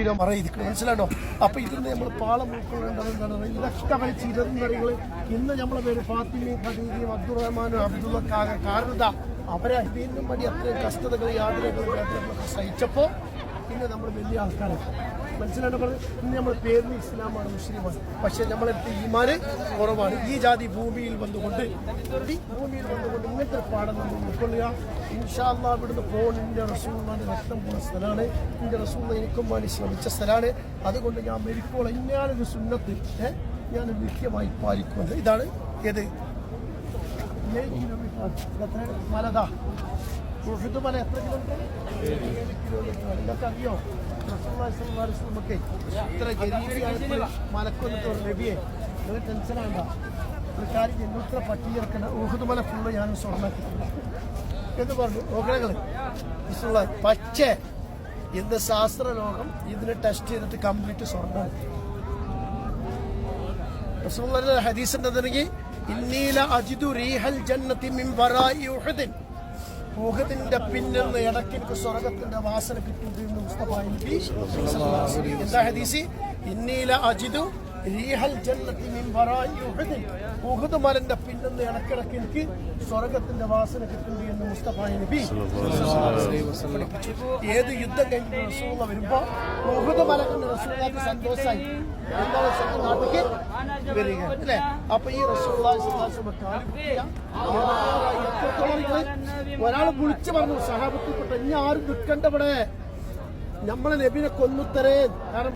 Kilo മറയിരിക്കണം, മനസ്സിലാണോ? അപ്പൊ ഇതിന് നമ്മൾ പാളം ഉൾക്കൊള്ളേണ്ടത് ഇതൊക്കെ വലിച്ച് ഇരുന്നറികൾ ഇന്ന് നമ്മളെ പേര് ഫാത്തിമയും ഖദീജയും അബ്ദുറഹ്മാനും അബ്ദുള്ള കാരണത അവരെ ഇതിനും വേണ്ടി അത്രയും കഷ്ടതകൾ യാതനകളും സഹിച്ചപ്പോൾ പിന്നെ നമ്മൾ വലിയ ആൾക്കാരാണ്, മനസ്സിലാണോ? ഇന്ന് നമ്മൾ പേരിന് ഇസ്ലാമാണ്, മുസ്ലിമാണ്, പക്ഷെ നമ്മളെടുത്ത് ഈമാന് കുറവാണ്. ഈ ജാതി ഭൂമിയിൽ വന്നുകൊണ്ട് ഇങ്ങനത്തെ പാഠം നമ്മൾ ഉൾക്കൊള്ളുക. ഇൻഷാ അല്ലാഹ് ഇവിടുന്ന് പോണിൻ്റെ റസൂലിന്റെ രക്തം പോകുന്ന സ്ഥലമാണ്. എൻ്റെ റസൂൽ എനിക്കും വേണ്ടി ശ്രമിച്ച സ്ഥലമാണ്. അതുകൊണ്ട് ഞാൻ മരിക്കോളം ഇന്നാലൊരു സുന്നത്ത് ഞാൻ നിത്യമായി പാലിക്കുന്നത്. ഇതാണ് ഏത് മലതാ ഉഹുദ് മല എത്ര കിലോമീറ്റർ? 7 കിലോമീറ്റർ. ഇതൊക്കെ അറിയോ? നമുക്ക് ഇത്ര ഗരീബിയായിട്ട് മലക്കൊന്നിട്ട് നബിയെ ഒരു ടെൻഷനാണ്ട ഒരു കാര്യം എന്നുത്ര പട്ടിയെടുക്കണ ഉഹുദ് മല ഫുള്ള് ഞാൻ സ്വർണ്ണാക്കിയിട്ടില്ല എന്ന് പറഞ്ഞു. നോക്കണങ്ങൾ പക്ഷേ ഇന്ന് ശാസ്ത്രലോകം ഇതിന് ടെസ്റ്റ് ചെയ്തിട്ട് കംപ്ലീറ്റ് സ്വർണ്ണമാണ്. റസൂലുള്ളാഹിയുടെ ഹദീസ് ഉണ്ടെന്നുണ്ടെങ്കിൽ ഇന്നീല അജിദു റീഹൽ ജന്നതി മിൻ വറാഇ ഉഹുദിൻ, ഉഹുദിന്റെ പിന്നിൽ നിന്ന് ഇടയ്ക്ക് എനിക്ക് സ്വർഗത്തിന്റെ വാസന കിട്ടുന്നു. മുസ്തഫ നബി എന്താ ഹദീസ്? ഇന്നീല അജിദു റീഹൽ ജന്നതി മിൻ വറാഇ ഉഹുദിൻ, ഉഹുദ് മലന്റെ പിന്നിൽ നിന്ന് ഇടയ്ക്കിടയ്ക്ക് എനിക്ക് സ്വർഗത്തിന്റെ വാസന കിട്ടുന്നു എന്ന് മുസ്തഫ നബി. ഏത് യുദ്ധം കഴിഞ്ഞ് റസൂലുള്ളാഹി വരുമ്പോ ഉഹുദ് മല കണ്ട് റസൂലുള്ളാഹിക്ക് സന്തോഷമായി നാട്ടിലേക്ക് വരിക അല്ലേ? അപ്പൊ ഈ റസൂലുള്ളാഹി ഒരാൾ വിളിച്ചു പറഞ്ഞു സഹാബത്തിൽപ്പെട്ട ഇനി ആരും നിൽക്കണ്ടവിടെ, നമ്മളെ നബിനെ കൊന്നുത്തരേ, കാരണം